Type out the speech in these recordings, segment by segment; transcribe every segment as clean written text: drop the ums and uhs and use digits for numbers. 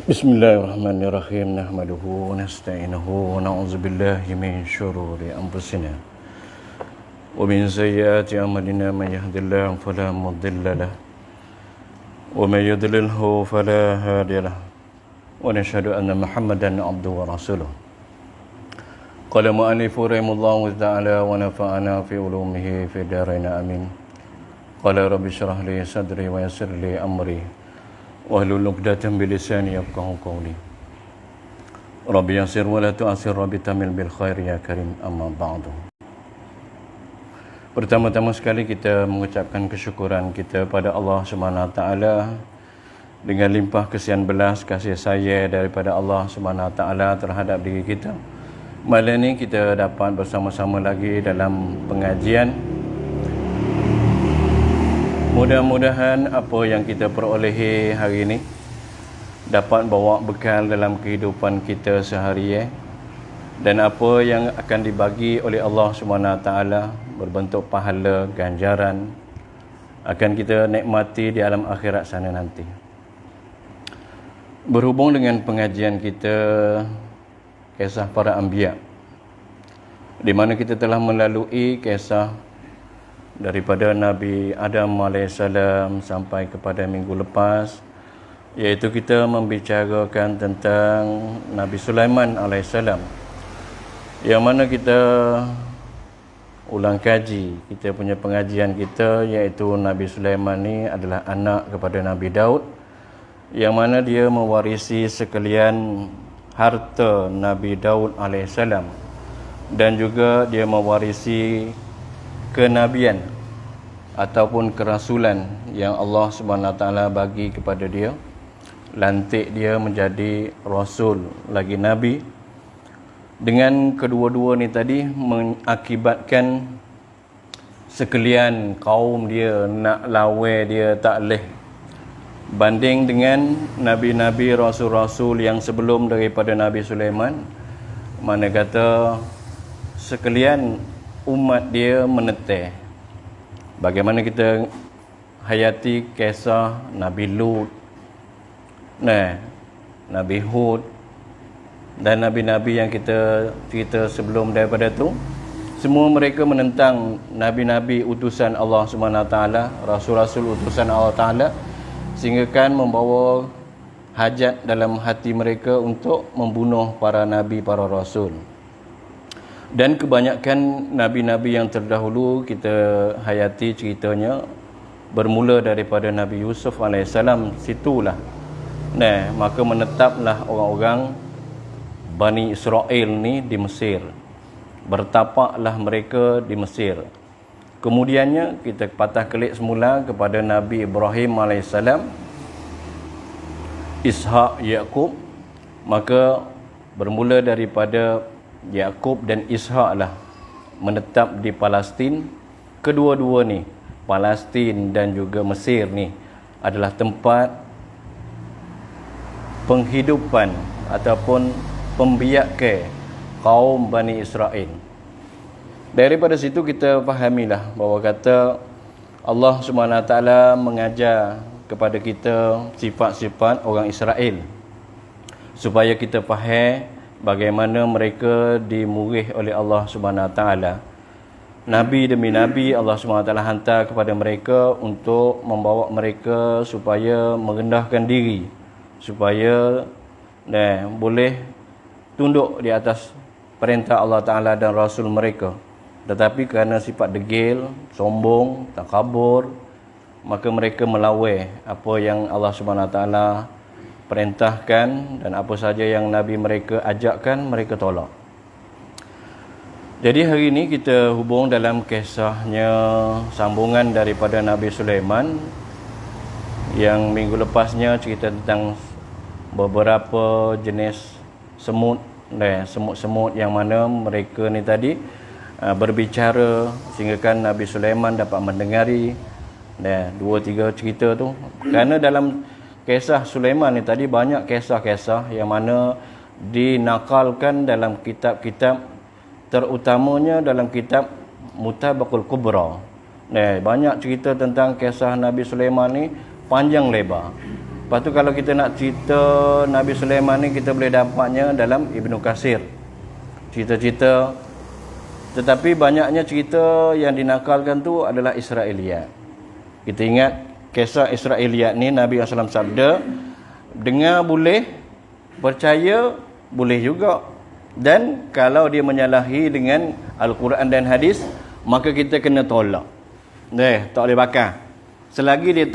Bismillahirrahmanirrahim. Nahmaduhu wa nasta'inuhu wa na'udzu billahi min syururi anfusina wa min sayyiati a'malina. Man yahdihillahu fala mudilla lahu wa man yudlilhu fala hadiya lahu. Wa nashhadu anna Muhammadan 'abduhu wa rasuluh. Qala mu'allifu rahimahullahu ta'ala wa nafa'ana fi ulumihi fi darain amin. Qala rabbi shrah li sadri wa yassir li amri wahlul 'uqdatam min lisani yafqahu qawli. Rabbi yassir wa la tu'assir, rabbi tamil bil khair ya karim, amma ba'du. Pertama-tama sekali kita mengucapkan kesyukuran kita pada Allah Subhanahu wa taala dengan limpah kesian belas kasih sayang daripada Allah Subhanahu wa taala terhadap diri kita. Malam ini kita dapat bersama-sama lagi dalam pengajian. Mudah-mudahan apa yang kita perolehi hari ini dapat bawa bekal dalam kehidupan kita seharian, dan apa yang akan dibagi oleh Allah Subhanahu Wa Taala berbentuk pahala ganjaran akan kita nikmati di alam akhirat sana nanti. Berhubung dengan pengajian kita kisah para anbiya, di mana kita telah melalui kisah daripada Nabi Adam AS sampai kepada minggu lepas, iaitu kita membicarakan tentang Nabi Sulaiman AS, yang mana kita ulang kaji kita punya pengajian kita, iaitu Nabi Sulaiman ni adalah anak kepada Nabi Daud, yang mana dia mewarisi sekalian harta Nabi Daud AS, dan juga dia mewarisi kenabian ataupun kerasulan yang Allah Subhanahu Wa Taala bagi kepada dia. Lantik dia menjadi rasul lagi nabi. Dengan kedua-dua ni tadi mengakibatkan sekalian kaum dia nak lawan dia tak leh. Banding dengan nabi-nabi, rasul-rasul yang sebelum daripada Nabi Sulaiman, mana kata sekalian umat dia menetek. Bagaimana kita hayati kisah Nabi Lut, Nabi Hud dan nabi-nabi yang kita cerita sebelum daripada tu, semua mereka menentang nabi-nabi utusan Allah Subhanahu Wa Taala, rasul-rasul utusan Allah Taala, sehingga kan membawa hajat dalam hati mereka untuk membunuh para nabi, para rasul. Dan kebanyakan nabi-nabi yang terdahulu kita hayati ceritanya bermula daripada Nabi Yusuf AS. Situlah maka menetaplah orang-orang Bani Israel ni di Mesir. Bertapaklah mereka di Mesir. Kemudiannya kita patah kelik semula kepada Nabi Ibrahim AS, Ishak, Yaqub. Maka bermula daripada Yaqub dan Ishak lah menetap di Palestin. Kedua-dua ni, Palestin dan juga Mesir ni, adalah tempat penghidupan ataupun pembiakan kaum Bani Israel. Daripada situ kita fahamilah bahawa kata Allah Subhanahu Wa Taala mengajar kepada kita sifat-sifat orang Israel supaya kita faham bagaimana mereka dimurih oleh Allah Subhanahu Wa Taala. Nabi demi nabi Allah Subhanahu Wa Taala hantar kepada mereka untuk membawa mereka supaya merendahkan diri, supaya boleh tunduk di atas perintah Allah Taala dan Rasul mereka. Tetapi kerana sifat degil, sombong, takabur, maka mereka melawan apa yang Allah Subhanahu Wa Taala perintahkan, dan apa saja yang Nabi mereka ajakkan, mereka tolak. Jadi hari ini kita hubung dalam kisahnya sambungan daripada Nabi Sulaiman, yang minggu lepasnya cerita tentang beberapa jenis semut, semut-semut yang mana mereka ni tadi berbicara, sehingga kan Nabi Sulaiman dapat mendengari 2-3 cerita tu. Kerana dalam kisah Sulaiman ni tadi banyak kisah-kisah yang mana dinakalkan dalam kitab-kitab, terutamanya dalam kitab Mutabaqul Kubra. Banyak cerita tentang kisah Nabi Sulaiman ni panjang lebar. Lepas tu kalau kita nak cerita Nabi Sulaiman ni, kita boleh dapatnya dalam Ibnu Katsir. Cerita-cerita, tetapi banyaknya cerita yang dinakalkan tu adalah Israiliyat. Kita ingat kisah Israiliyat ni, Nabi SAW sabda, dengar boleh, percaya boleh juga. Dan kalau dia menyalahi dengan Al-Quran dan hadis, maka kita kena tolak. Tak boleh bakar. Selagi dia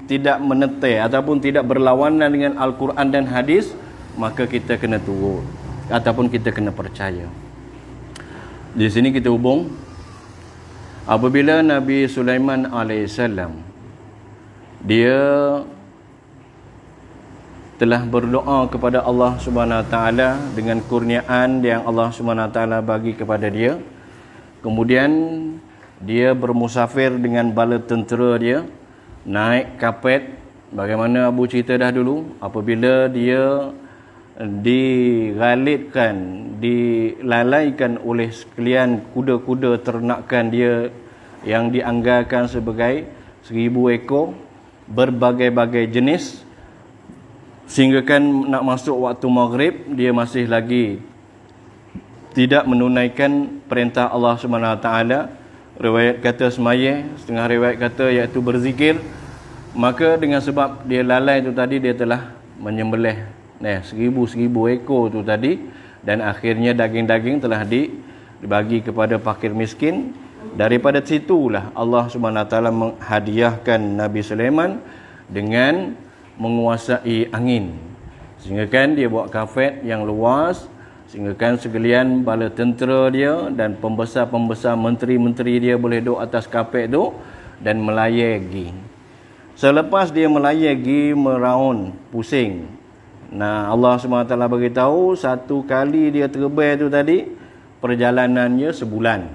tidak menetai ataupun tidak berlawanan dengan Al-Quran dan hadis, maka kita kena turut ataupun kita kena percaya. Di sini kita hubung, apabila Nabi Sulaiman AS dia telah berdoa kepada Allah Subhanahu Wa Taala dengan kurniaan yang Allah Subhanahu Wa Taala bagi kepada dia, kemudian dia bermusafir dengan bala tentera dia, naik kapet. Bagaimana Abu cerita dah dulu, apabila dia digalitkan, dilalaikan oleh sekalian kuda-kuda ternakan dia yang dianggarkan sebagai 1000 ekor, berbagai-bagai jenis, sehingga kan nak masuk waktu maghrib dia masih lagi tidak menunaikan perintah Allah Subhanahu Wa Taala. Riwayat kata semaya, setengah riwayat kata iaitu berzikir. Maka dengan sebab dia lalai tu tadi, dia telah menyembelih 1000 ekor tu tadi, dan akhirnya daging-daging telah dibagi kepada fakir miskin. Daripada situlah Allah Subhanahu Wa Taala menghadiahkan Nabi Sulaiman dengan menguasai angin, sehingga kan dia buat kafet yang luas, sehingga kan sekalian bala tentera dia dan pembesar-pembesar menteri-menteri dia boleh duduk atas kapet tu dan melayagi. Selepas dia melayagi, meraun, pusing. Nah, Allah SWT beritahu, satu kali dia terbang tu tadi, perjalanannya sebulan.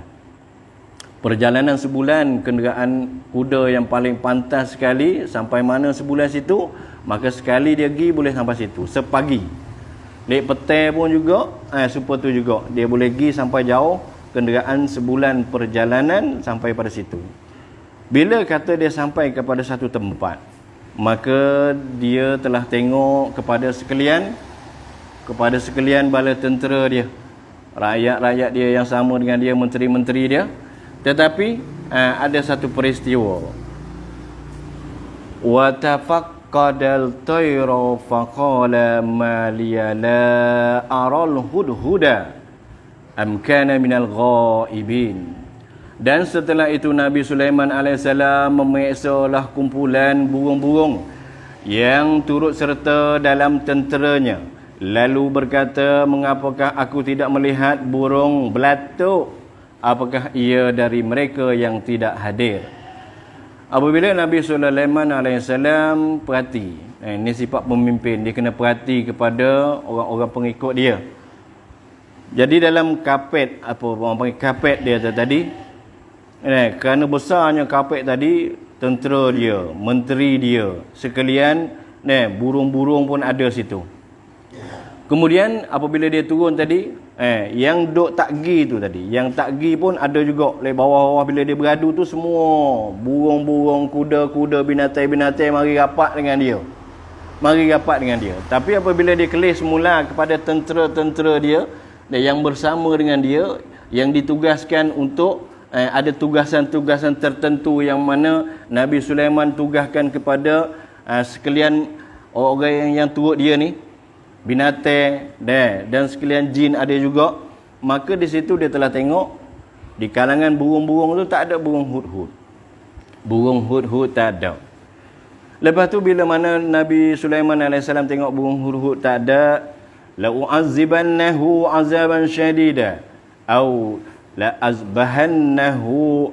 Perjalanan sebulan, kenderaan kuda yang paling pantas sekali, sampai mana sebulan situ, maka sekali dia pergi boleh sampai situ, sepagi. Lek petai pun juga, super tu juga. Dia boleh pergi sampai jauh, kenderaan sebulan perjalanan sampai pada situ. Bila kata dia sampai kepada satu tempat, maka dia telah tengok kepada sekalian bala tentera dia, rakyat-rakyat dia yang sama dengan dia, menteri-menteri dia. Tetapi ada satu peristiwa. Wa tafaqadal tayra faqala ma liya la aral hudhuda am kana minal ghaibin. Dan setelah itu Nabi Sulaiman AS memeksalah kumpulan burung-burung yang turut serta dalam tenteranya, lalu berkata, mengapakah aku tidak melihat burung belatuk? Apakah ia dari mereka yang tidak hadir? Apabila Nabi Sulaiman AS perhati, ini sifat pemimpin, dia kena perhati kepada orang-orang pengikut dia. Jadi dalam kapet, apa orang panggil kapet dia tadi, kerana besarnya kapet tadi, tentera dia, menteri dia, sekalian burung-burung pun ada situ. Kemudian apabila dia turun tadi, yang duk takgi tu tadi, yang takgi pun ada juga. Dari bawah-bawah bila dia beradu tu, semua burung-burung, kuda-kuda, binatang-binatang mari rapat dengan dia. Tapi apabila dia kelih semula kepada tentera-tentera dia yang bersama dengan dia, yang ditugaskan untuk ada tugasan-tugasan tertentu yang mana Nabi Sulaiman tugaskan kepada sekalian orang yang turut dia ni, binatang dan sekalian jin ada juga. Maka di situ dia telah tengok di kalangan burung-burung tu tak ada burung hudhud. Burung hudhud tak ada. Lepas tu bila mana Nabi Sulaiman AS tengok burung hudhud tak ada, la u'azibannahu azaban syadida au la azbahannahu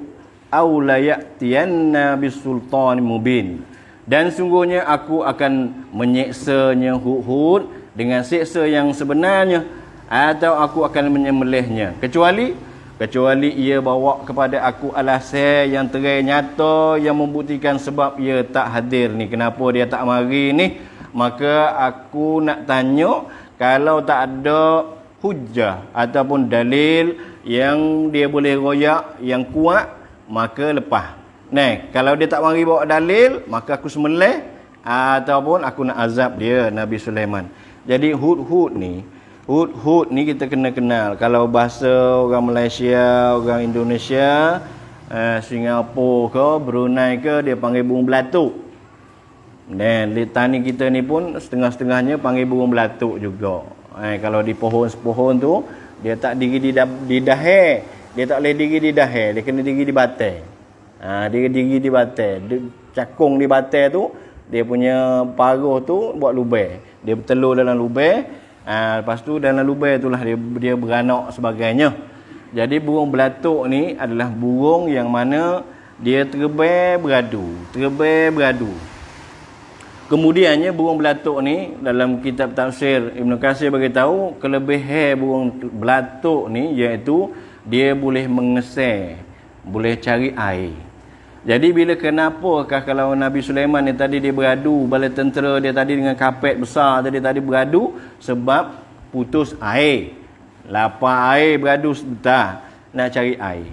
aw la ya'tiyanna bisultan mubin. Dan sungguhnya aku akan menyeksanya hudhud dengan siksa yang sebenarnya, atau aku akan menyembelihnya, kecuali ia bawa kepada aku alasan yang terang nyata yang membuktikan sebab ia tak hadir ni, kenapa dia tak mari ni. Maka aku nak tanya, kalau tak ada hujah ataupun dalil yang dia boleh royak yang kuat, maka lepas. Kalau dia tak mari bawa dalil, maka aku sembelih. ataupun aku nak azab dia, Nabi Sulaiman. Jadi Hud ni kita kena kenal. Kalau bahasa orang Malaysia, orang Indonesia, Singapura ke, Brunei ke, dia panggil burung belatuk. Dan tani kita ni pun setengah-setengahnya panggil burung belatuk juga. Kalau di pohon-pohon tu, dia tak diri di daher. Dia tak boleh diri di daher, dia kena diri di batai. Dia diri di batai. Dia cakung di batai tu, dia punya paruh tu buat lubang. Dia bertelur dalam lubang. Lepas tu dalam lubang itulah dia beranak sebagainya. Jadi burung belatuk ni adalah burung yang mana dia terbang beradu. Kemudiannya burung belatuk ni dalam kitab tafsir Ibn Katsir bagi tahu kelebihan burung belatuk ni iaitu dia boleh mengesar, boleh cari air. Jadi bila kenapakah kalau Nabi Sulaiman ni tadi dia beradu, bala tentera dia tadi dengan kapet besar tadi beradu sebab putus air. Lapar air beradu sebentar nak cari air.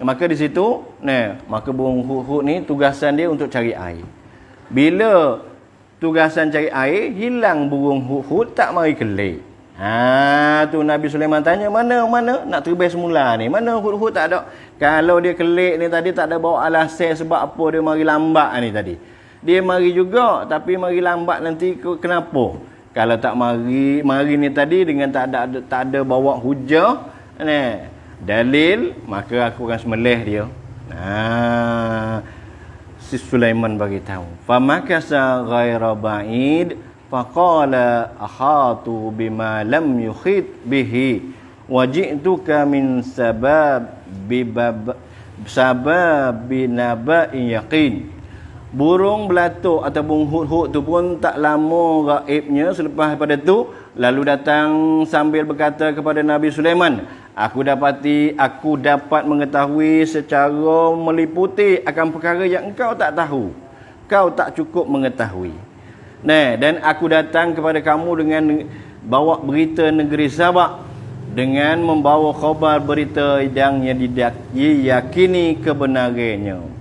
Maka di situ, maka burung hud ni tugasan dia untuk cari air. Bila tugasan cari air, hilang burung hud tak mari kelik. Tu Nabi Sulaiman tanya, mana nak terbang semula ni, mana hud tak ada. Kalau dia kelik ni tadi tak ada bawa alasan sebab apa dia mari lambat ni tadi. Dia mari juga tapi mari lambat nanti kenapa? Kalau tak mari ni tadi dengan tak ada bawa hujah dalil, maka aku akan sembelih dia. Si Sulaiman bagi tahu, famakasa ghaira ba'id faqala ahatu bima lam yukhit bihi waji'tuka min sababinaba'in yaqin. Burung belatuk ataupun hud-hud tu pun tak lama gaibnya. Selepas pada tu lalu datang sambil berkata kepada Nabi Sulaiman, aku dapat mengetahui secara meliputi akan perkara yang engkau tak tahu, kau tak cukup mengetahui. Dan aku datang kepada kamu dengan bawa berita negeri Sabak, dengan membawa khabar berita yang diyakini kebenarannya.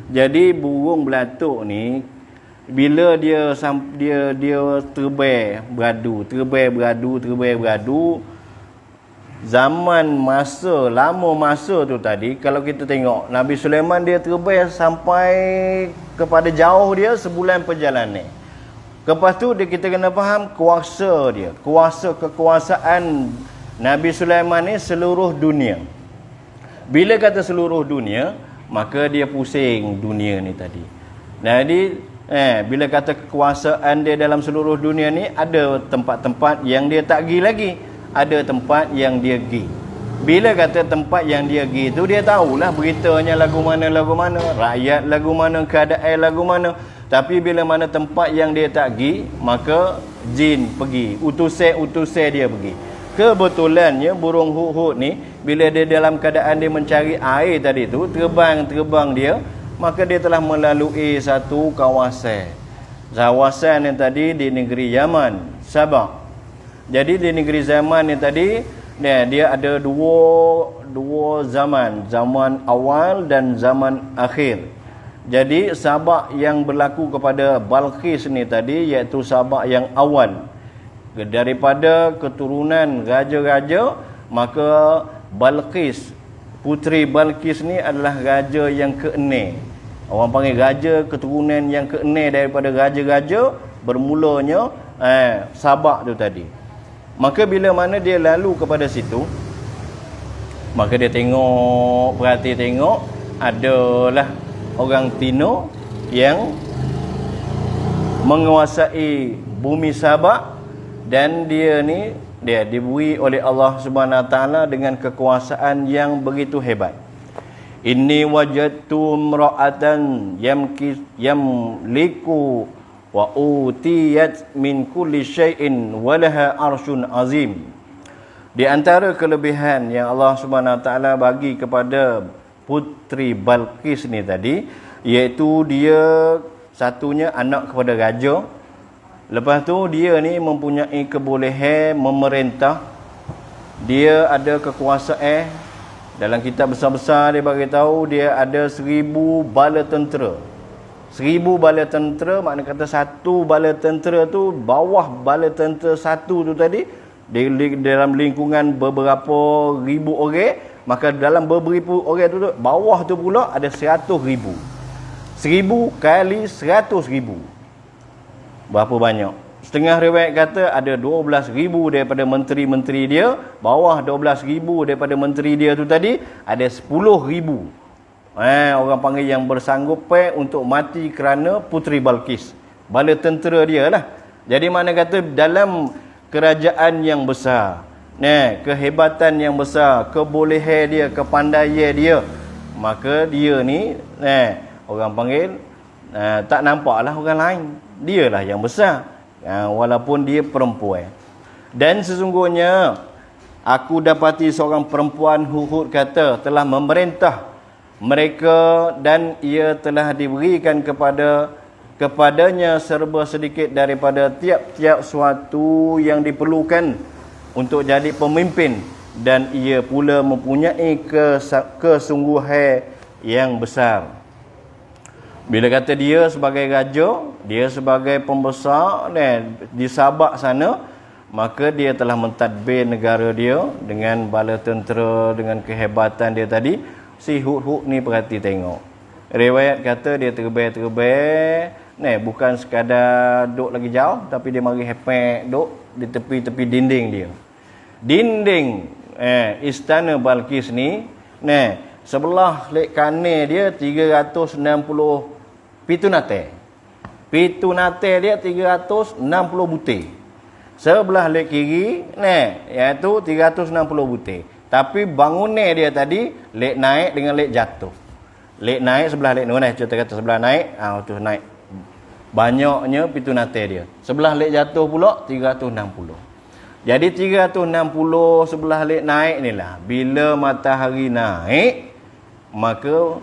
Jadi burung belatuk ni bila dia terbang beradu, zaman lama masa tu tadi, kalau kita tengok Nabi Sulaiman dia terbang sampai kepada jauh dia sebulan perjalanan. Lepas tu kita kena faham kekuasaan Nabi Sulaiman ni seluruh dunia. Bila kata seluruh dunia, maka dia pusing dunia ni tadi. Jadi bila kata kekuasaan dia dalam seluruh dunia ni, ada tempat-tempat yang dia tak pergi lagi, ada tempat yang dia pergi. Bila kata tempat yang dia pergi tu, dia tahulah beritanya lagu mana, rakyat lagu mana, keadaan lagu mana. Tapi bila mana tempat yang dia tak pergi, maka jin pergi, utusan dia pergi. Kebetulannya burung hud ni bila dia dalam keadaan dia mencari air tadi tu, terbang dia, maka dia telah melalui satu kawasan yang tadi di negeri Yaman, Sabak. Jadi di negeri Yaman ni tadi dia ada dua zaman awal dan zaman akhir. Jadi Sabak yang berlaku kepada Balqis ni tadi iaitu Sabak yang awal. Daripada keturunan raja-raja, maka Balqis, puteri Balqis ni adalah raja yang ke-6. Orang panggil raja keturunan yang ke-6 daripada raja-raja, bermulanya Sabak tu tadi. Maka bila mana dia lalu kepada situ, maka dia perhati tengok adalah orang Tino yang menguasai bumi Sabak. Dan dia diberi oleh Allah Subhanahu Wa Taala dengan kekuasaan yang begitu hebat. Inni wajadtu imra'atan yamliku wa utiyat min kulli syai'in wa laha arsyun azim. Di antara kelebihan yang Allah Subhanahu Wa Taala bagi kepada puteri Balqis ni tadi, iaitu dia satunya anak kepada raja. Lepas tu dia ni mempunyai kebolehan memerintah. Dia ada kekuasaan. Dalam kitab besar-besar dia bagi tahu dia ada 1000 bala tentera. 1000 bala tentera, makna kata satu bala tentera tu bawah bala tentera satu tu tadi dalam lingkungan beberapa ribu orang, maka dalam beberapa orang tu bawah tu pula ada 100,000. 1000 kali 100,000. Berapa banyak? Setengah riwayat kata ada 12,000 daripada menteri-menteri dia, bawah 12,000 daripada menteri dia tu tadi ada 10,000. Orang panggil yang bersanggup untuk mati kerana Puteri Balqis. Bala tentera dia lah. Jadi mana kata dalam kerajaan yang besar, kehebatan yang besar, kebolehan dia, kepandaian dia, maka dia ni orang panggil tak nampaklah orang lain. Dialah yang besar, walaupun dia perempuan. Dan sesungguhnya aku dapati seorang perempuan, Hud kata, telah memerintah mereka dan ia telah diberikan kepadanya serba sedikit daripada tiap-tiap suatu yang diperlukan untuk jadi pemimpin, dan ia pula mempunyai kesungguhan yang besar. Bila kata dia sebagai raja, dia sebagai pembesar di Sabak sana, maka dia telah mentadbir negara dia dengan bala tentera, dengan kehebatan dia tadi. Si Hud ni perhati tengok. Riwayat kata dia terbaik, bukan sekadar duduk lagi jauh, tapi dia mari hepek duduk di tepi-tepi dinding dia. Dinding istana Balqis ni, sebelah lek kanan dia 360 pitu nate. Pitu nate dia 360 butir. Sebelah lek kiri, iaitu 360 butir. Tapi bangunan dia tadi lek naik dengan lek jatuh. Lek naik sebelah lek ni, cerita kata sebelah naik, tu naik. Banyaknya pitu nate dia. Sebelah lek jatuh pula 360. Jadi 360 sebelah lek naik ni lah. Bila matahari naik, maka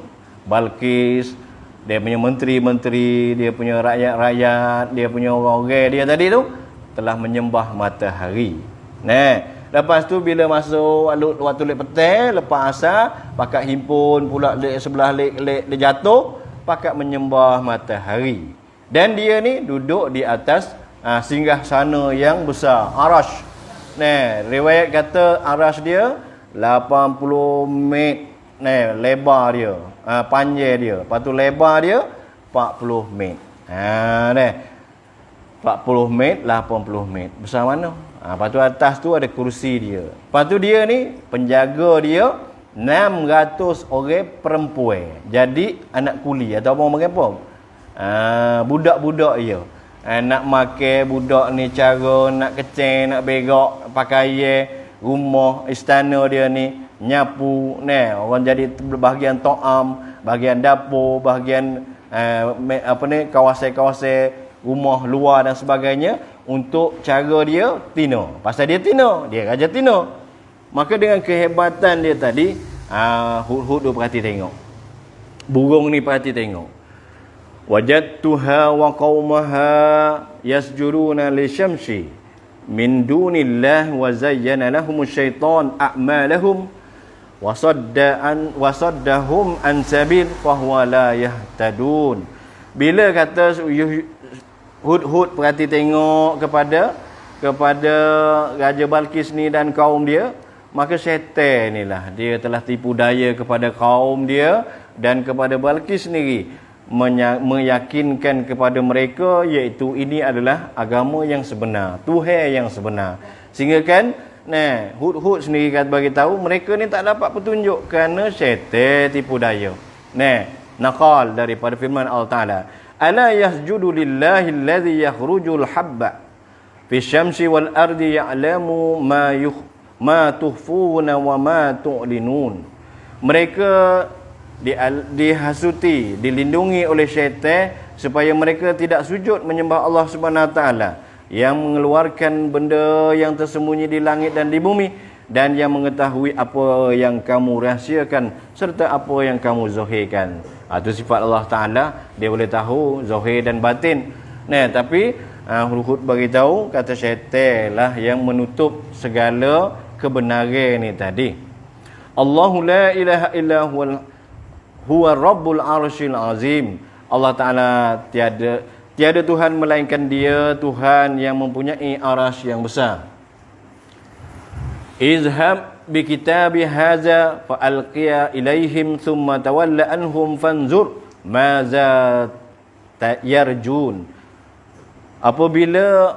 Balqis, dia punya menteri-menteri, dia punya rakyat-rakyat, dia punya orang-orang dia tadi tu telah menyembah matahari. Lepas tu bila masuk waktu lek petang, lepas asar, pakat himpun pula lek sebelah lek jatuh, pakat menyembah matahari. Dan dia ni duduk di atas singgah sana yang besar, arash. Riwayat kata arash dia 80 meter lebar dia, panjang dia. Lepas tu lebar dia 40 meter. 40 meter, 80 meter. Besar mana? Lepas tu atas tu ada kursi dia. Lepas tu dia ni, penjaga dia 600 orang perempuan. Jadi anak kuli atau orang panggil apa? Budak-budak dia. Nak makan budak ni cara nak kecil, nak begok, pakaian rumah istana dia ni, nyapu, orang jadi bahagian to'am, bahagian dapur, bahagian kawasan-kawasan rumah luar dan sebagainya, untuk cara dia tino. Pasal dia tino, dia raja tino. Maka dengan kehebatan dia tadi, Hud perhati tengok. Burung ni perhati tengok. Wajadtuha wa qaumaha yasjuduna lisyamsi min dunillah wa zayyana lahumus syaitan a'malahum wa saddahum an sabil fa huwa la yahtadun. Bila kata Hud perhati tengok kepada Raja Balqis ni dan kaum dia, maka syaitan inilah dia telah tipu daya kepada kaum dia dan kepada Balqis sendiri, meyakinkan kepada mereka iaitu ini adalah agama yang sebenar, Tuhan yang sebenar. Sehingga kan Hud sendiri kata bagi tahu mereka ni tak dapat petunjuk kerana syaitan tipu daya. Naqal daripada firman Allah Taala, ala yasjudu lillahi alladhi yakhrujul habba fi syamsi wal ardi ya'lamu ma tuhfuna wa ma tu'linun. Mereka dihasuti, dilindungi oleh syaitan supaya mereka tidak sujud menyembah Allah Subhanahu Wa Taala yang mengeluarkan benda yang tersembunyi di langit dan di bumi, dan yang mengetahui apa yang kamu rahsiakan serta apa yang kamu zahirkan. Itu sifat Allah Ta'ala, dia boleh tahu zahir dan batin. Tapi Hud bagi tahu kata syaitan lah yang menutup segala kebenaran ni tadi. Allahu la ilaha illa huwa rabbul arsyil azim. Allah Ta'ala tiada Tuhan melainkan Dia, Tuhan yang mempunyai arasy yang besar. Izhab bi kitabi hadza fa alqiya ilaihim thumma tawalla anhum fanzur maza yarjun. Apabila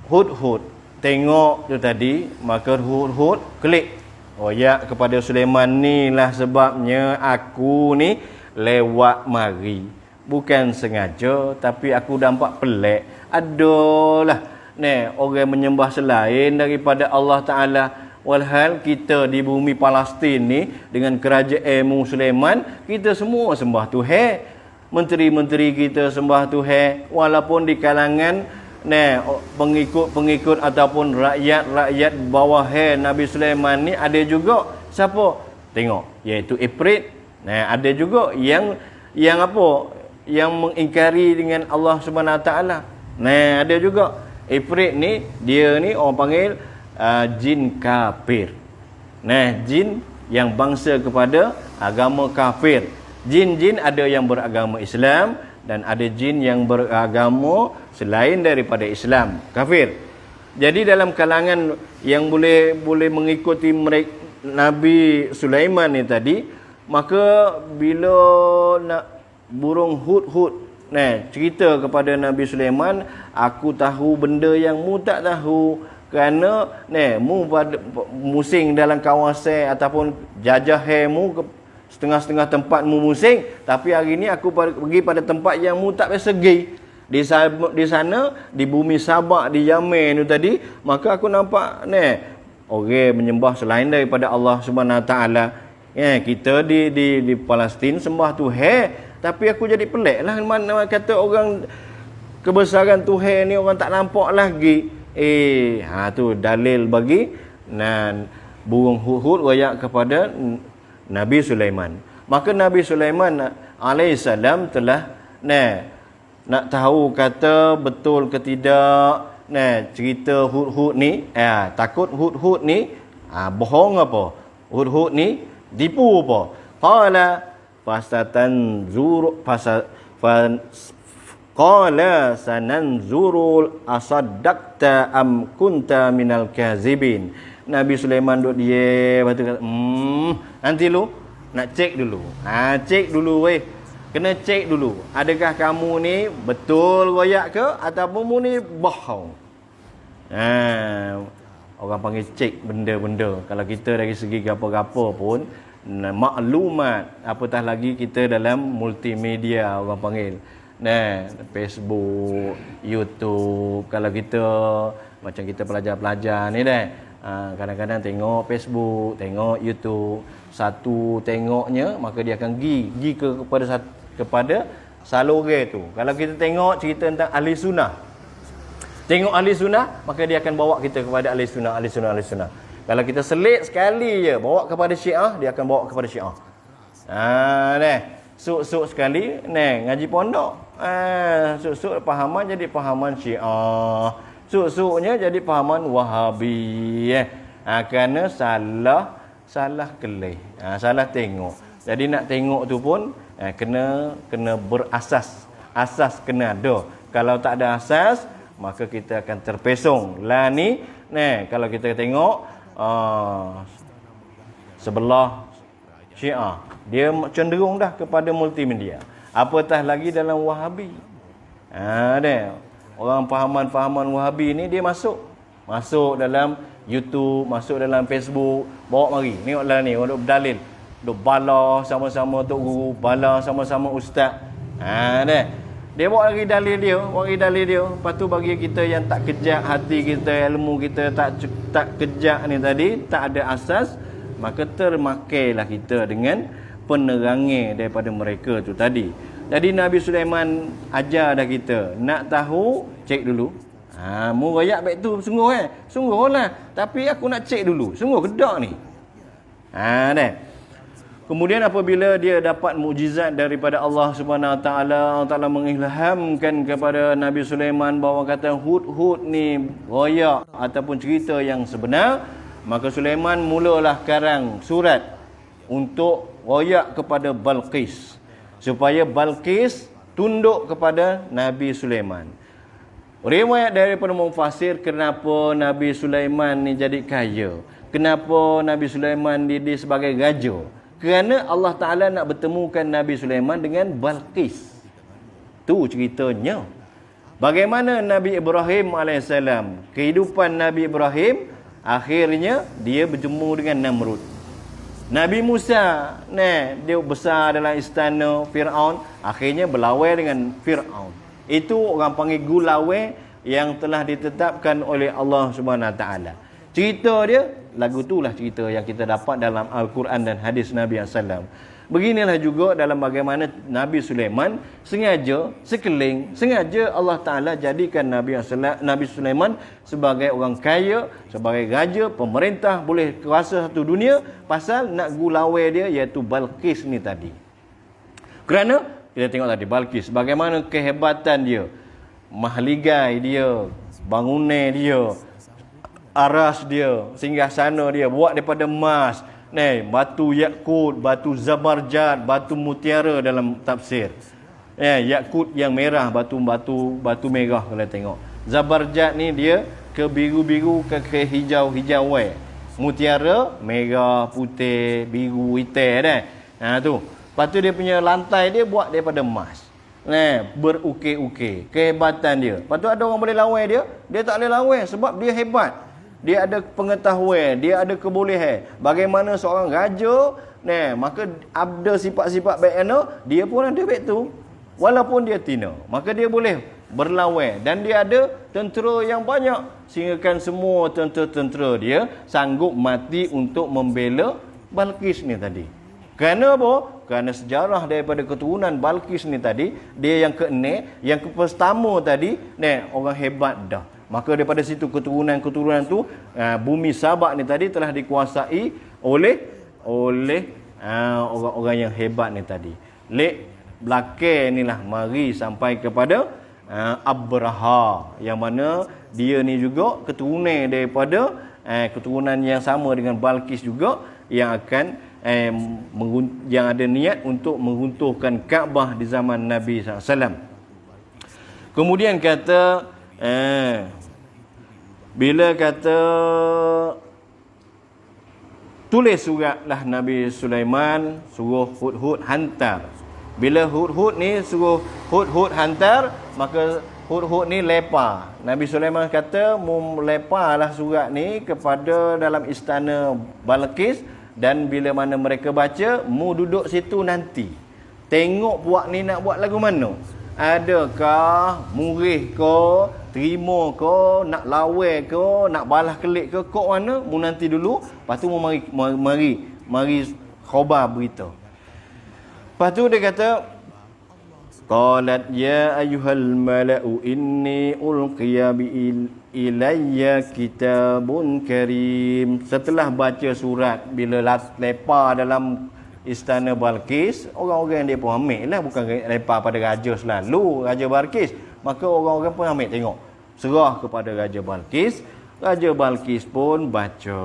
Hud tengok tu tadi, maka Hud klik royak kepada Sulaiman, ni lah sebabnya aku ni lewat mari, bukan sengaja, tapi aku nampak pelik. Adalah orang menyembah selain daripada Allah Ta'ala. Walhal kita di bumi Palestin ni dengan kerajaan Sulaiman, kita semua sembah Tuhan. Menteri-menteri kita sembah Tuhan, walaupun di kalangan pengikut ataupun rakyat bawah Nabi Sulaiman ni ada juga siapa? Tengok, iaitu Ifrit. Ada juga yang yang mengingkari dengan Allah Subhanahu Wa Taala. Ada juga Ifrit ni, dia ni orang panggil jin kafir. Jin yang bangsa kepada agama kafir. Jin-jin ada yang beragama Islam dan ada jin yang beragama selain daripada Islam, kafir. Jadi dalam kalangan yang boleh mengikuti mereka, Nabi Sulaiman ni tadi, maka bila burung Hud cerita kepada Nabi Sulaiman, aku tahu benda yang mu tak tahu, kerana mu musing dalam kawasan ataupun jajah mu setengah-setengah tempat mu musing, tapi hari ni aku pergi pada tempat yang mu tak biasa pergi. Di sana di bumi Sabak, di Yaman tu tadi, maka aku nampak orang menyembah selain daripada Allah Subhanahu Wa Taala. Kita di Palestin sembah Tuhan, tapi aku jadi pelik lah, mana kata orang kebesaran Tuhan ni orang tak nampak lagi. Tu dalil bagi burung Hud royak kepada Nabi Sulaiman. Maka Nabi Sulaiman alaihissalam telah nak tahu kata betul ke tidak cerita Hud ni. Takut Hud ni bohong apa, Hud ni tipu apa. Qala qala sananzuru asaddaqta am kunta minal kazibin. Nabi Sulaiman duduk dia, lepas tu kata, nanti lu nak cek dulu. Cek dulu weh. Kena cek dulu. Adakah kamu ni betul royak ke ataupun mu ni bohong? Orang panggil cek benda-benda. Kalau kita dari segi gapo-gapo pun, maklumat, apatah lagi kita dalam multimedia orang panggil. Facebook, YouTube. Kalau kita macam kita pelajar-pelajar ni kadang-kadang tengok Facebook, tengok YouTube, satu tengoknya maka dia akan pergi kepada saluran tu. Kalau kita tengok cerita tentang ahli sunnah, tengok ahli sunnah, maka dia akan bawa kita kepada ahli sunnah. Kalau kita selit sekali je bawa kepada Syiah, dia akan bawa kepada Syiah. Suk-suk sekali ngaji pondok, suk-suk pahaman jadi pahaman Syiah, suk-suknya jadi pahaman Wahabi. Kerana salah kelih, salah tengok. Jadi nak tengok tu pun kena berasas, asas kena ada. Kalau tak ada asas, maka kita akan terpesong. Kalau kita tengok sebelah Syiah, dia cenderung dah kepada multimedia. Apatah lagi dalam Wahabi. Orang fahaman Wahabi ni dia masuk dalam YouTube, masuk dalam Facebook, bawa mari. Tengoklah ni, orang duk berdalil, duk bala sama-sama tok guru, bala sama-sama ustaz. Dia bawa lagi dalil dia. Lepas tu bagi kita yang tak kejak hati kita, ilmu kita tak kejak ni tadi, tak ada asas, maka termakailah kita dengan penerangan daripada mereka tu tadi. Jadi Nabi Sulaiman ajar dah kita, nak tahu cek dulu. Mu royak baik tu sungguh sungguhlah, tapi aku nak cek dulu, sungguh ke tak ni. Kemudian apabila dia dapat mukjizat daripada Allah Subhanahu Wa Taala, Allah Taala mengilhamkan kepada Nabi Sulaiman bahawa kata Hud ni royak ataupun cerita yang sebenar, maka Sulaiman mulalah karang surat untuk royak kepada Balqis. supaya Balqis tunduk kepada Nabi Sulaiman. Riwayat daripada mufassir kenapa Nabi Sulaiman ni jadi kaya. Kenapa Nabi Sulaiman dia sebagai raja? Kerana Allah Ta'ala nak bertemukan Nabi Sulaiman dengan Balqis. Tu ceritanya. Bagaimana Nabi Ibrahim AS, kehidupan Nabi Ibrahim, akhirnya dia berjumpa dengan Namrud. Nabi Musa, dia besar dalam istana Fir'aun, akhirnya berlawan dengan Fir'aun. Itu orang panggil gulawai yang telah ditetapkan oleh Allah Subhanahu Wa Taala. Cerita dia, lagu itulah cerita yang kita dapat dalam Al-Quran dan hadis Nabi SAW. Beginilah juga dalam bagaimana Nabi Sulaiman sengaja Allah Ta'ala jadikan Nabi Sulaiman sebagai orang kaya, sebagai raja, pemerintah, boleh kuasa satu dunia, pasal nak gulawai dia iaitu Balqis ni tadi. Kerana kita tengok tadi Balqis, bagaimana kehebatan dia, mahligai dia, bangunan dia, aras dia, singgahsana dia buat daripada emas, batu yakut, batu zabarjad, batu mutiara dalam tafsir. Yakut yang merah, batu merah kalau tengok. Zabarjad ni dia ke biru-biru ke hijau-hijau. Mutiara merah, putih, biru, hitam tu. Lepas tu dia punya lantai dia buat daripada emas. Berukir-ukir. Kehebatan dia. Lepas tu ada orang boleh lawan dia, dia tak boleh lawan sebab dia hebat. Dia ada pengetahuan, dia ada kebolehan. Bagaimana seorang raja, maka ada sifat-sifat baik dia pun ada baik tu. Walaupun dia tina, maka dia boleh berlawan. Dan dia ada tentera yang banyak. Sehinggakan semua tentera-tentera dia sanggup mati untuk membela Balqis ni tadi. Kerana apa? Kerana sejarah daripada keturunan Balqis ni tadi, dia yang ke-6, yang pertama tadi, orang hebat dah. Maka daripada situ keturunan-keturunan tu, bumi Sabak ni tadi telah dikuasai oleh orang-orang yang hebat ni tadi. Belakang inilah mari sampai kepada Abraha, yang mana dia ni juga keturunan daripada keturunan yang sama dengan Balqis juga, yang akan yang ada niat untuk meruntuhkan Kaabah di zaman Nabi SAW. Kemudian kata bila kata tulis suratlah Nabi Sulaiman, suruh Hudhud hantar. Bila Hudhud ni suruh Hudhud hantar, maka Hudhud ni lepa. Nabi Sulaiman kata mu lepalah surat ni kepada dalam istana Balqis, dan bila mana mereka baca, mu duduk situ nanti. Tengok puak ni nak buat lagu mana. Adakah murih ke, terima ke, nak lawan ke, nak balas kelik ke, kok mana? Mu nanti dulu, lepas tu mu mari khabar berita. Lepas tu dia kata, qalat ya ayyuhal mala'u inni ulqiya ilayya kitabun karim. Setelah baca surat, bila lepa dalam istana Balqis, orang-orang dia pun ambil lah, bukan lepa pada raja selalu, Raja Balqis. Maka orang-orang pun ambil tengok, serah kepada Raja Balqis. Raja Balqis pun baca.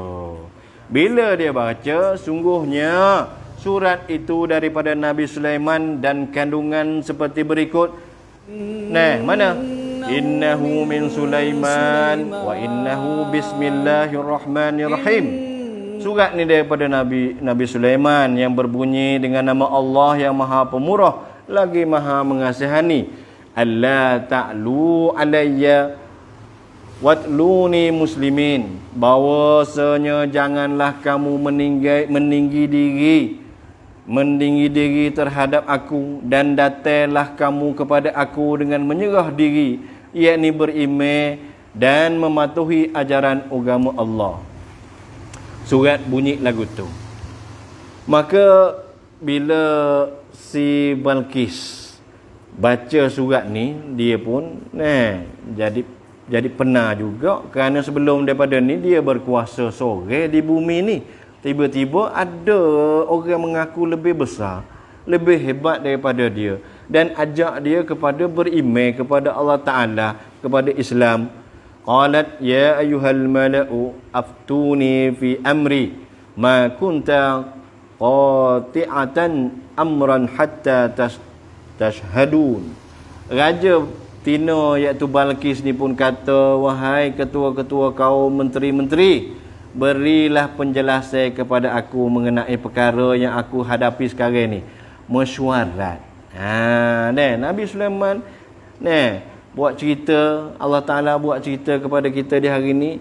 Bila dia baca, sungguhnya surat itu daripada Nabi Sulaiman dan kandungan seperti berikut. Mana? Innahu min Sulaiman wa innahu bismillahirrahmanirrahim. Surat ni daripada Nabi Sulaiman yang berbunyi dengan nama Allah yang Maha Pemurah lagi Maha Mengasihani. Alla ta'lu alayya watluni muslimin. Bahwasanya janganlah kamu meninggi diri terhadap aku, dan datanglah kamu kepada aku dengan menyerah diri, yakni beriman dan mematuhi ajaran agama Allah. Surat bunyi lagu tu. Maka bila si Balqis baca surat ni, dia pun jadi pernah juga, kerana sebelum daripada ni dia berkuasa sore di bumi ni. Tiba-tiba ada orang mengaku lebih besar, lebih hebat daripada dia, dan ajak dia kepada beriman kepada Allah Ta'ala, kepada Islam. Qalat ya ayyuhal mala'u aftuni fi amri ma kunta qati'atan amran hatta tashhadun. Raja Tino iaitu Balqis ni pun kata, wahai ketua-ketua kaum menteri-menteri, berilah penjelasan kepada aku mengenai perkara yang aku hadapi sekarang ni. Mesyuarat. Nabi Sulaiman buat cerita, Allah Ta'ala buat cerita kepada kita di hari ni.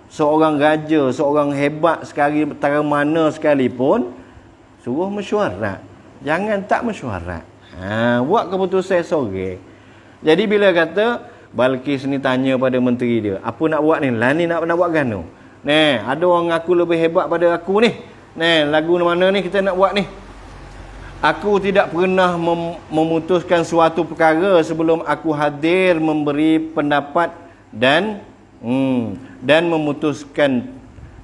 Seorang raja, seorang hebat sekali, tara mana sekalipun, suruh mesyuarat. Jangan tak mesyuarat. Buat keputusan sore. Jadi bila kata Balqis ni tanya pada menteri dia, apa nak buat ni? Lah ni nak buat gano. Ada orang ngaku lebih hebat pada aku ni. Lagu mana ni kita nak buat ni? Aku tidak pernah memutuskan suatu perkara sebelum aku hadir memberi pendapat dan memutuskan.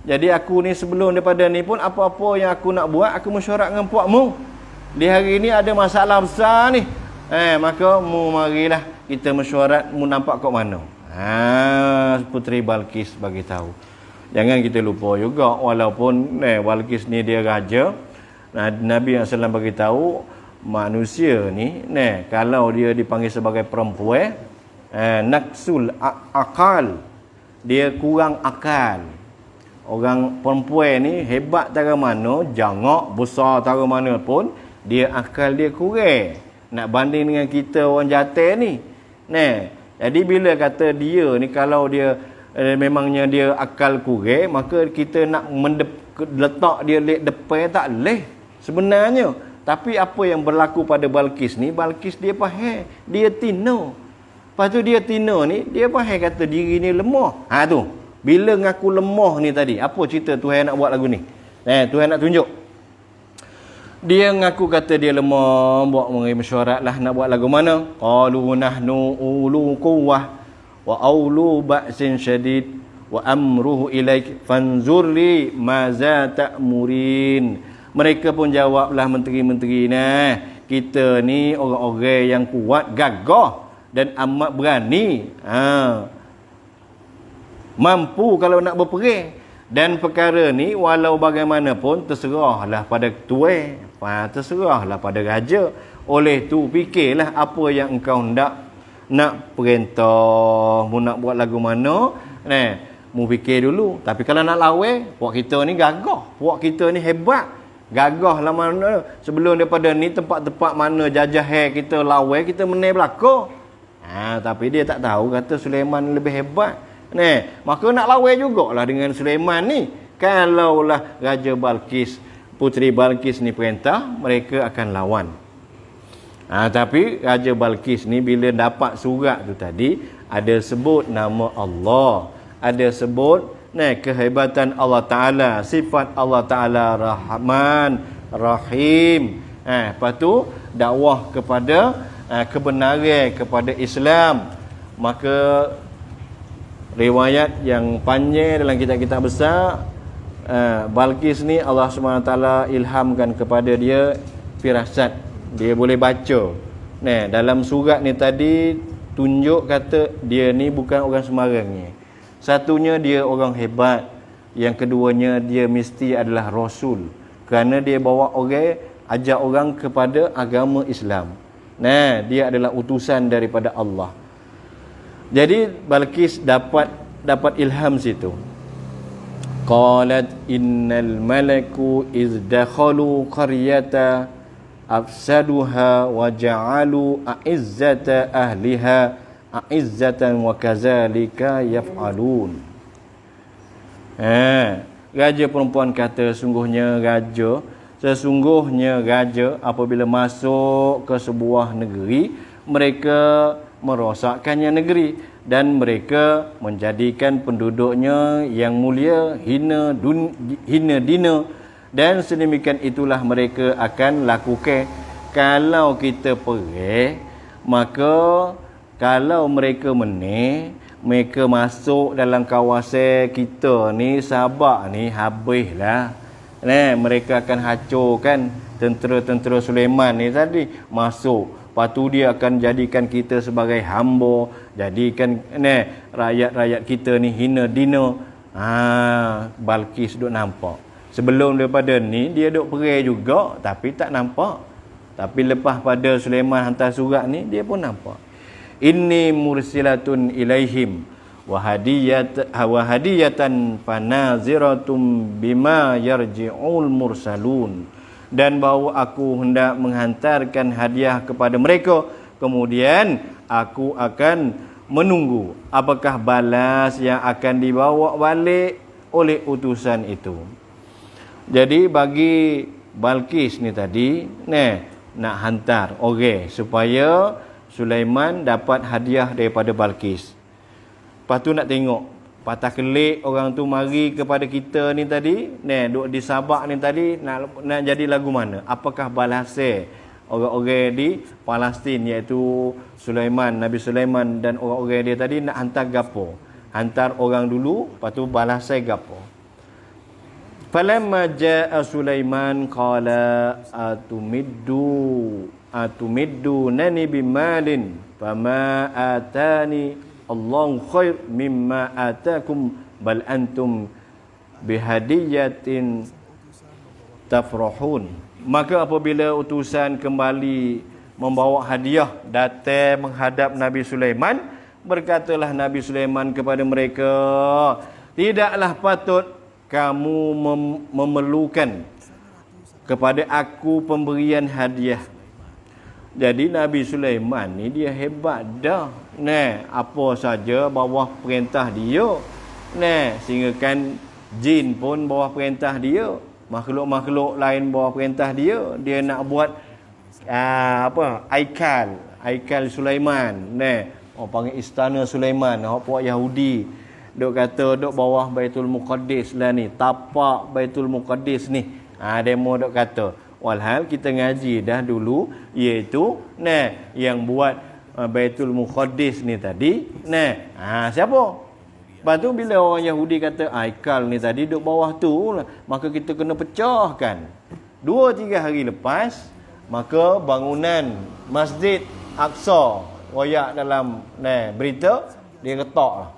Jadi aku ni sebelum daripada ni pun apa-apa yang aku nak buat, aku mesyuarat dengan puakmu. Di hari ni ada masalah besar ni. Maka mu marilah kita mesyuarat, mu nampak kat mana. Puteri Balqis bagi tahu. Jangan kita lupa juga, walaupun Balqis ni dia raja, Nabi SAW bagi tahu manusia ni kalau dia dipanggil sebagai perempuan, naksul akal, dia kurang akal. Orang perempuan ni hebat tara mana, jangak besar tara mana pun, dia akal dia kurang. Nak banding dengan kita orang jantan ni. Jadi bila kata dia ni, kalau dia memangnya dia akal kurang, maka kita nak letak dia depan tak leh sebenarnya. Tapi apa yang berlaku pada Balqis ni, Balqis dia faham, dia tino. Lepas tu dia tino ni, dia faham kata diri ni lemah. Tu bila ngaku lemah ni tadi, apa cerita Tuhan nak buat lagu ni? Tuhan nak tunjuk dia ngaku kata dia lemah, buat mesyuarat lah nak buat lagu mana. Qalu nahnu ulu quwwah wa aulu ba'sin syadid wa amruhu ilaik fanzurli maza ta'murin. Mereka pun jawablah menteri-menteri kita ni orang-orang yang kuat, gagah dan amat berani. Mampu kalau nak berperang. Dan perkara ni walau bagaimanapun terserahlah pada tuan, terserahlah pada raja. Oleh tu fikirlah apa yang engkau nak perintah, mu nak buat lagu mana, mu fikir dulu. Tapi kalau nak lawan, puak kita ni gagah, puak kita ni hebat, gagah lah mana. Sebelum daripada ni tempat-tempat mana jajah kita lawan, kita menang belaka. Tapi dia tak tahu kata Sulaiman lebih hebat. Maka nak lawan jugalah dengan Sulaiman ni. Kalaulah Raja Balqis, Puteri Balqis ni perintah, mereka akan lawan. Tapi Raja Balqis ni bila dapat surat tu tadi, ada sebut nama Allah, ada sebut kehebatan Allah Ta'ala, sifat Allah Ta'ala Rahman Rahim. Lepas tu dakwah kepada kebenaran, kepada Islam. Maka riwayat yang panjang dalam kitab-kitab besar, Balqis ni Allah SWT ilhamkan kepada dia firasat, dia boleh baca. Dalam surat ni tadi tunjuk kata dia ni bukan orang sembarangnya. Satunya dia orang hebat, yang keduanya dia mesti adalah rasul, kerana dia bawa orang, ajak orang kepada agama Islam. Dia adalah utusan daripada Allah. Jadi Balqis dapat ilham situ. Qalat innal malaku iz dakhalu qaryata afsaduha wa ja'alu a'izzata ahliha a'izzatan wa kazalika yaf'alun. Raja perempuan kata, sesungguhnya raja apabila masuk ke sebuah negeri, mereka merosakkannya negeri, dan mereka menjadikan penduduknya yang mulia hina dina, dan sedemikian itulah mereka akan lakukan. Kalau kita pergi, maka kalau mereka mereka masuk dalam kawasan kita ni, Sabak ni, habislah. Mereka akan hancurkan tentera-tentera Sulaiman ni tadi masuk. Lepas tu dia akan jadikan kita sebagai hamba, jadikan rakyat-rakyat kita ni hina dina. Balqis duk nampak. Sebelum daripada ni dia duk perai juga tapi tak nampak. Tapi lepas pada Sulaiman hantar surat ni dia pun nampak. Inni mursilatun ilaihim wa hadiyatan fanaziratum bima yarji'ul mursalun. Dan bahawa aku hendak menghantarkan hadiah kepada mereka, kemudian aku akan menunggu apakah balas yang akan dibawa balik oleh utusan itu. Jadi bagi Balqis ni tadi nak hantar orang supaya Sulaiman dapat hadiah daripada Balqis. Lepas tu nak tengok patah kelik orang tu mari kepada kita ni tadi, duk di Sabak ni tadi nak jadi lagu mana? Apakah balasnya orang-orang di Palestin iaitu Sulaiman, Nabi Sulaiman dan orang-orang dia tadi nak hantar gapo? Hantar orang dulu, lepas tu balasnya gapo? Falamma jaa Sulaiman qala atumiddunani bimalin fama atani Allahu khair mimma atakum bal antum bihadiyatin tafrahun. Maka apabila utusan kembali membawa hadiah datang menghadap Nabi Sulaiman, berkatalah Nabi Sulaiman kepada mereka, tidaklah patut kamu memerlukan kepada aku pemberian hadiah. Jadi Nabi Sulaiman ni dia hebat dah. Apa saja bawah perintah dia. Sehingga kan jin pun bawah perintah dia. Makhluk-makhluk lain bawah perintah dia. Dia nak buat Aikal Sulaiman. Orang panggil istana Sulaiman. Orang Yahudi duk kata duk bawah Baitul Muqaddis lah ni, tapak Baitul Muqaddis ni. Demo duk kata. Walhal kita ngaji dah dulu iaitu yang buat Baitul Muqaddis ni tadi siapa? Lepas tu bila orang Yahudi kata Aikal ni tadi duk bawah tu, maka kita kena pecahkan. 2-3 hari lepas, maka bangunan Masjid Aqsa royak dalam berita dia retak lah.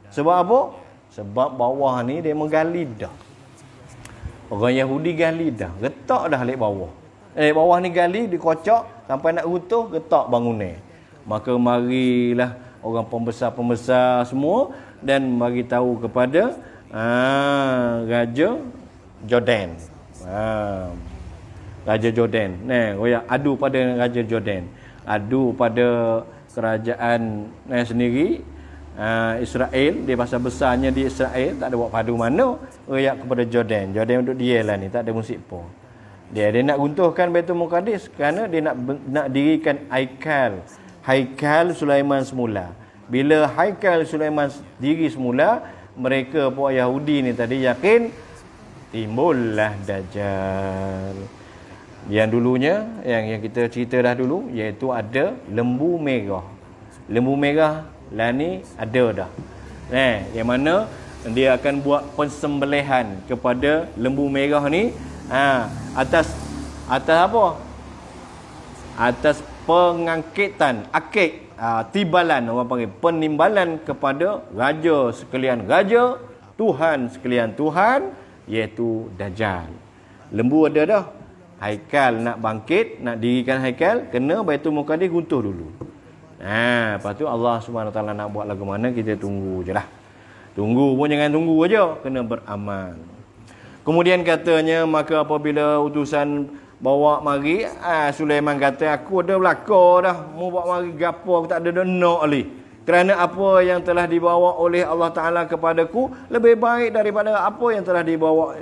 Sebab apa? Sebab bawah ni dia menggali dah. Orang Yahudi gali dah, retak dah lek bawah. Bawah ni gali, dikocok sampai nak runtuh, retak bangunan. Maka marilah orang pembesar-pembesar semua dan bagi tahu kepada Raja Jordan. Raja Jordan. Royak adu pada Raja Jordan. Adu pada kerajaan sendiri. Israel, dia pasal besarnya di Israel, tak ada buat padu mana, royak kepada Jordan. Jordan duduk dia lah ni, tak ada musik pun. Dia nak runtuhkan Baitul Muqaddis kerana dia nak dirikan Haikal Sulaiman semula. Bila Haikal Sulaiman diri semula, mereka puak Yahudi ni tadi yakin timbullah Dajjal. Yang dulunya yang kita cerita dah dulu, iaitu ada lembu merah. Lembu merah lah ni ada dah. Yang mana dia akan buat persembelihan kepada lembu merah ni atas apa? Atas pengangkitan tibalan, orang panggil penimbalan kepada raja sekalian raja, Tuhan sekalian Tuhan, iaitu Dajjal. Lembu ada dah. Haikal nak bangkit, nak dirikan Haikal, kena Baitul Muqaddis runtuh dulu. Lepas tu Allah SWT nak buat lagu mana, kita tunggu je lah. Tunggu pun jangan tunggu aja, kena beramal. Kemudian katanya, maka apabila utusan bawa mari, Sulaiman kata, aku ada belakang dah, mau bawa mari gapo, aku tak ada nak lagi. Kerana apa yang telah dibawa oleh Allah Ta'ala kepadaku lebih baik daripada apa yang telah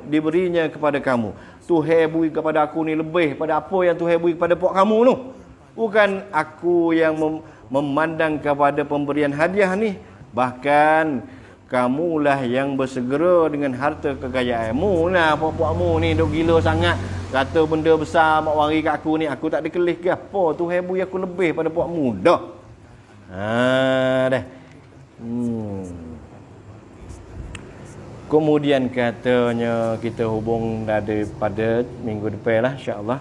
diberinya kepada kamu. Tuhan beri kepada aku ni lebih pada apa yang Tuhan beri kepada puak kamu tu. Bukan aku yang memandang kepada pemberian hadiah ni, bahkan kamulah yang bersegera dengan harta kekayaanmu lah. Puak-puakmu ni duk gila sangat, kata benda besar mak wari kat aku ni, aku tak ada kelih ke apa, Tuhan beri aku lebih pada puakmu dah. Dah. Kemudian katanya kita hubung daripada minggu depan lah, insya-Allah.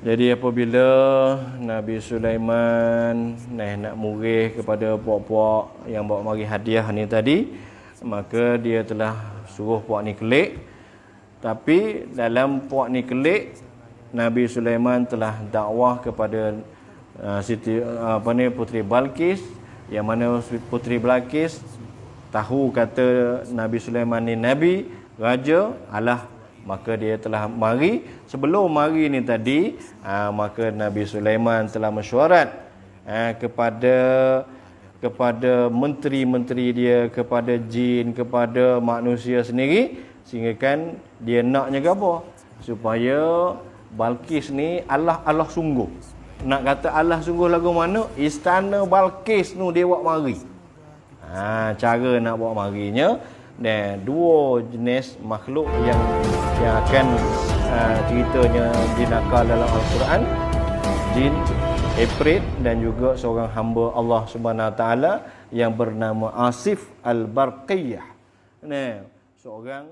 Jadi apabila Nabi Sulaiman nak murih kepada puak-puak yang bawa mari hadiah ni tadi, maka dia telah suruh puak ni kelik. Tapi dalam puak ni kelik, Nabi Sulaiman telah dakwah kepada Puteri Balqis, yang mana Puteri Balqis tahu kata Nabi Sulaiman ni nabi, raja, maka dia telah mari. Sebelum mari ni tadi, maka Nabi Sulaiman telah mesyuarat kepada menteri-menteri dia, kepada jin, kepada manusia sendiri, sehingga kan dia naknya ke apa? Supaya Balqis ni Allah sungguh. Nak kata Allah sungguh lagu mana? Istana Balqis tu dia buat mari. Cara nak buat marinya. Dan dua jenis makhluk yang akan ceritanya dinakal dalam Al-Quran, jin, ifrit, dan juga seorang hamba Allah Subhanahu Wa Taala yang bernama Asif Al-Barqiyah. Seorang